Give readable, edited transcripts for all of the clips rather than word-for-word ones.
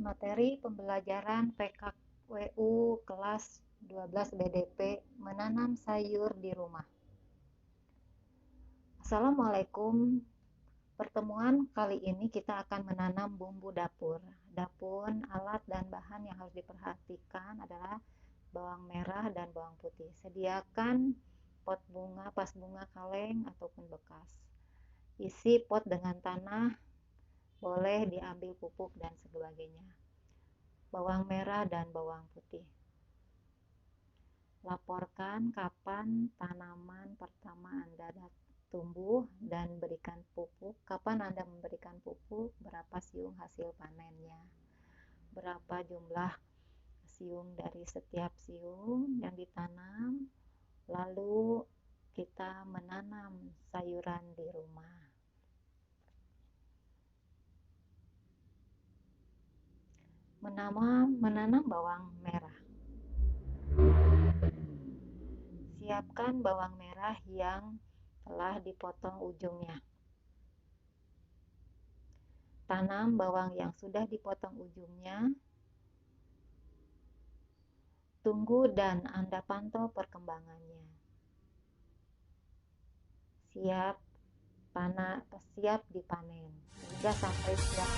Materi pembelajaran PKWU kelas 12 BDP menanam sayur di rumah. Assalamualaikum. Pertemuan kali ini kita akan menanam bumbu dapur. Dapur, alat dan bahan yang harus diperhatikan adalah bawang merah dan bawang putih. Sediakan pot bunga, vas bunga kaleng ataupun bekas. Isi pot dengan tanah, boleh diambil pupuk dan sebagainya. Bawang merah dan bawang putih. Laporkan kapan tanaman pertama Anda tumbuh dan berikan pupuk, kapan Anda memberikan pupuk, berapa siung hasil panennya, berapa jumlah siung dari setiap siung yang ditanam, lalu kita menanam sayuran di rumah. Menanam bawang merah. Siapkan bawang merah yang telah dipotong ujungnya. Tanam bawang yang sudah dipotong ujungnya. Tunggu dan Anda pantau perkembangannya. Siap dipanen hingga sampai siap.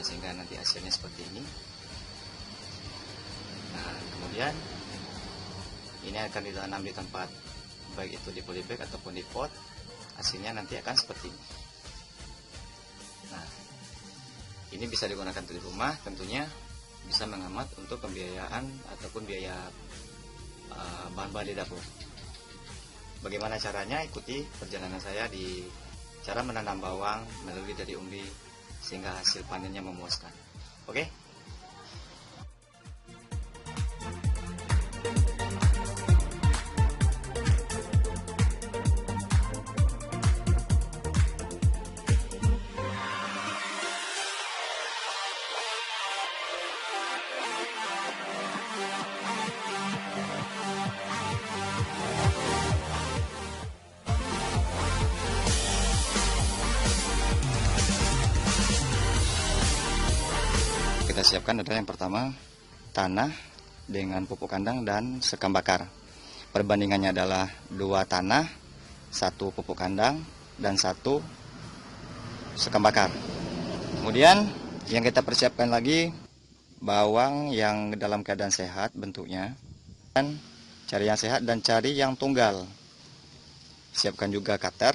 Sehingga nanti hasilnya seperti ini. Nah, kemudian ini akan ditanam di tempat, baik itu di polybag ataupun di pot. Hasilnya nanti akan seperti ini. Nah, ini bisa digunakan di rumah, tentunya bisa menghemat untuk pembiayaan ataupun biaya bahan-bahan di dapur. Bagaimana caranya? Ikuti perjalanan saya di cara menanam bawang melalui dari umbi sehingga hasil panennya memuaskan. Oke? Kita siapkan adalah yang pertama tanah dengan pupuk kandang dan sekam bakar. Perbandingannya adalah 2 tanah, 1 pupuk kandang dan 1 sekam bakar. Kemudian yang kita persiapkan lagi bawang yang dalam keadaan sehat bentuknya, dan cari yang sehat dan cari yang tunggal. Siapkan juga cutter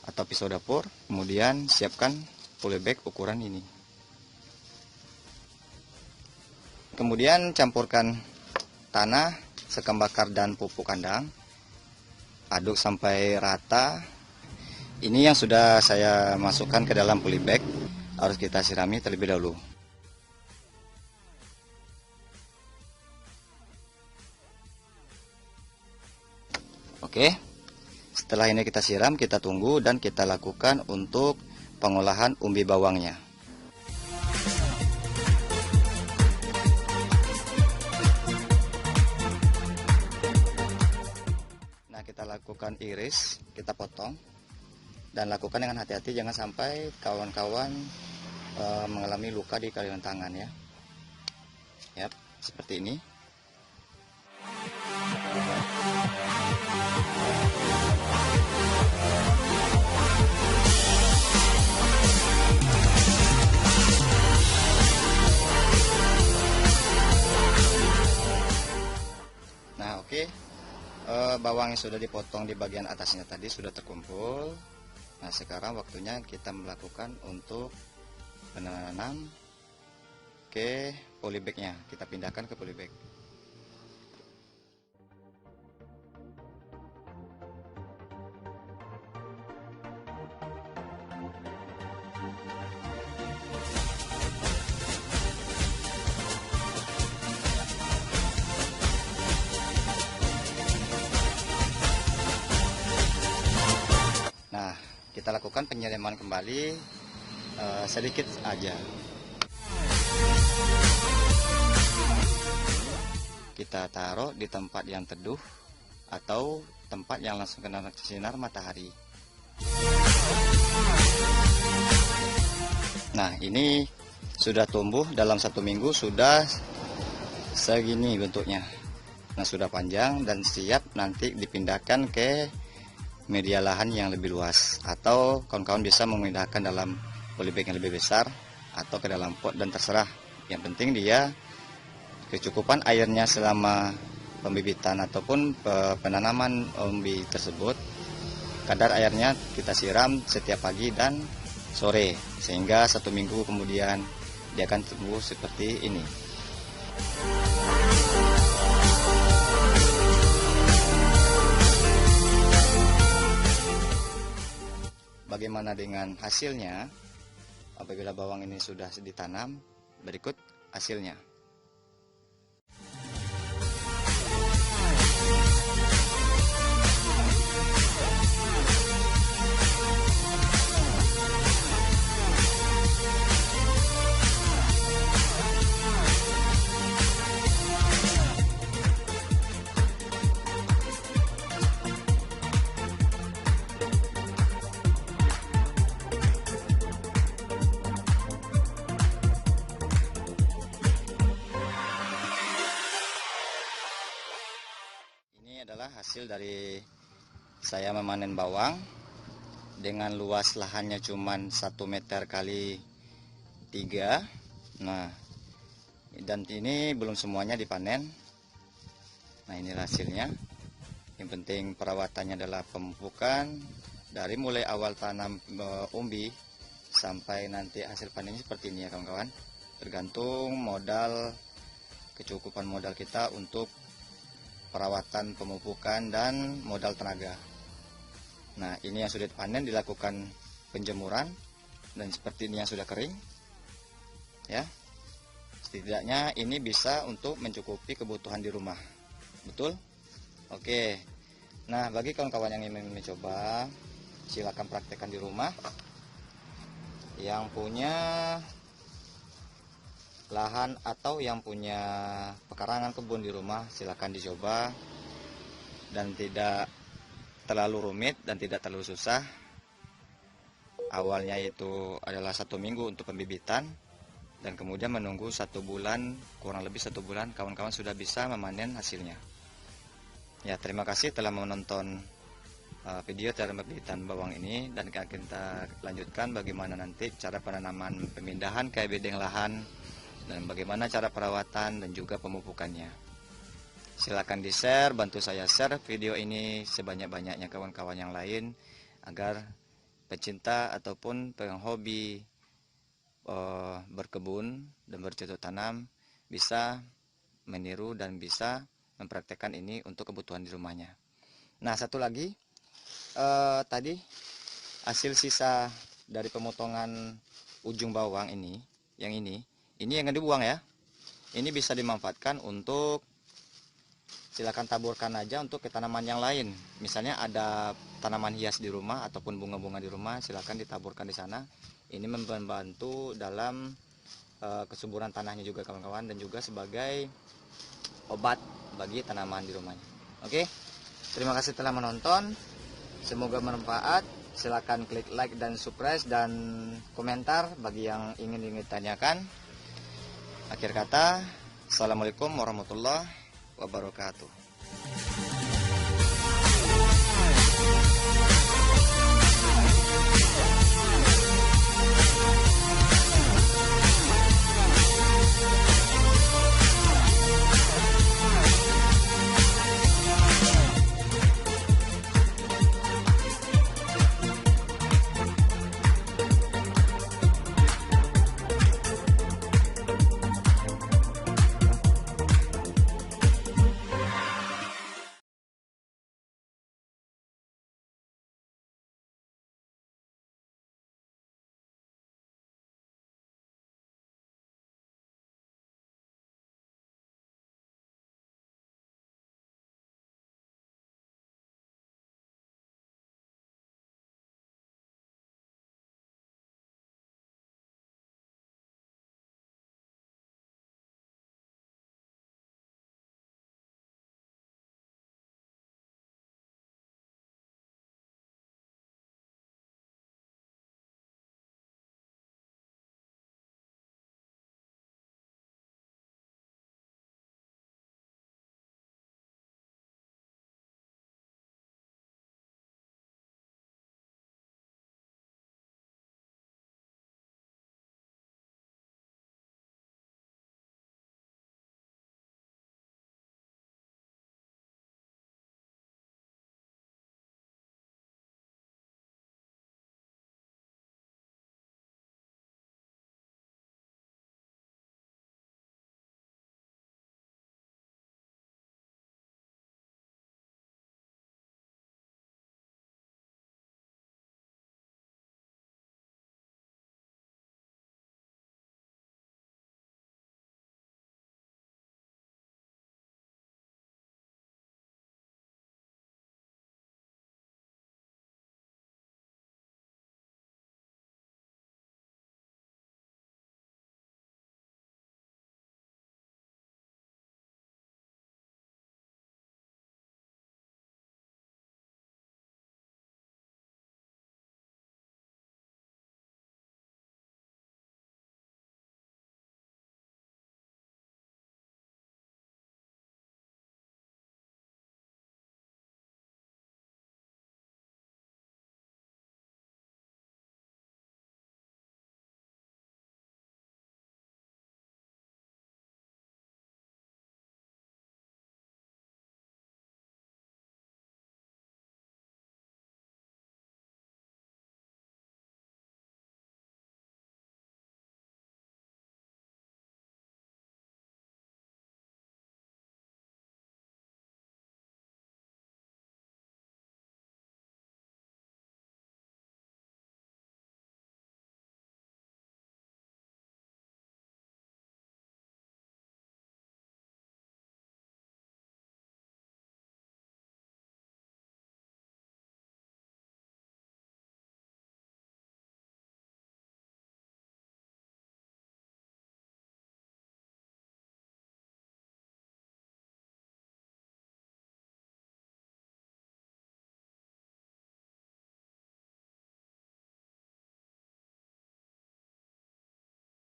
atau pisau dapur, kemudian siapkan polybag ukuran ini. Kemudian campurkan tanah, sekam bakar dan pupuk kandang. Aduk sampai rata. Ini yang sudah saya masukkan ke dalam polybag, harus kita sirami terlebih dahulu. Oke. Setelah ini kita siram, kita tunggu dan kita lakukan untuk pengolahan umbi bawangnya. Kita lakukan iris, kita potong dan lakukan dengan hati-hati, jangan sampai kawan-kawan mengalami luka di kalian tangan ya. Yap, seperti ini. Nah, oke. Bawang yang sudah dipotong di bagian atasnya tadi sudah terkumpul. Nah, sekarang waktunya kita melakukan untuk menanam ke polybagnya, kita pindahkan ke polybag. Nah, kita lakukan penyiraman kembali sedikit aja. Kita taruh di tempat yang teduh atau tempat yang langsung kena sinar matahari. Nah, ini sudah tumbuh dalam 1 minggu, sudah segini bentuknya. Nah, sudah panjang dan siap nanti dipindahkan ke media lahan yang lebih luas, atau kawan-kawan bisa memindahkan dalam polybag yang lebih besar atau ke dalam pot, dan terserah. Yang penting dia kecukupan airnya selama pembibitan ataupun penanaman umbi tersebut. Kadar airnya kita siram setiap pagi dan sore, sehingga 1 minggu kemudian dia akan tumbuh seperti ini. Bagaimana dengan hasilnya apabila bawang ini sudah ditanam? Berikut hasilnya. Ini adalah hasil dari saya memanen bawang dengan luas lahannya cuma 1 meter kali 3. Nah, dan ini belum semuanya dipanen. Nah, ini hasilnya. Yang penting perawatannya adalah pemupukan dari mulai awal tanam umbi sampai nanti hasil panennya seperti ini ya kawan-kawan. Tergantung modal, kecukupan modal kita untuk perawatan, pemupukan, dan modal tenaga. Nah, ini yang sudah dipanen dilakukan penjemuran, dan seperti ini yang sudah kering ya. Setidaknya ini bisa untuk mencukupi kebutuhan di rumah. Betul? Oke. Nah, bagi kawan-kawan yang ingin mencoba, silakan praktekkan di rumah. Yang punya lahan atau yang punya pekarangan kebun di rumah, silakan dicoba, dan tidak terlalu rumit dan tidak terlalu susah. Awalnya itu adalah 1 minggu untuk pembibitan, dan kemudian menunggu 1 bulan, kurang lebih 1 bulan kawan-kawan sudah bisa memanen hasilnya. Ya, terima kasih telah menonton video cara pembibitan bawang ini, dan kita lanjutkan bagaimana nanti cara penanaman, pemindahan ke bedeng lahan, dan bagaimana cara perawatan dan juga pemupukannya. Silakan di-share, bantu saya share video ini sebanyak-banyaknya kawan-kawan yang lain, agar pecinta ataupun penghobi berkebun dan bercocok tanam bisa meniru dan bisa mempraktekkan ini untuk kebutuhan di rumahnya. Nah, satu lagi, tadi hasil sisa dari pemotongan ujung bawang ini, yang ini yang dibuang ya. Ini bisa dimanfaatkan untuk, silakan taburkan aja untuk ke tanaman yang lain. Misalnya ada tanaman hias di rumah ataupun bunga-bunga di rumah, silakan ditaburkan di sana. Ini membantu dalam kesuburan tanahnya juga kawan-kawan, dan juga sebagai obat bagi tanaman di rumahnya. Oke, terima kasih telah menonton. Semoga bermanfaat. Silakan klik like dan subscribe dan komentar bagi yang ingin ditanyakan. Akhir kata, assalamualaikum warahmatullahi wabarakatuh.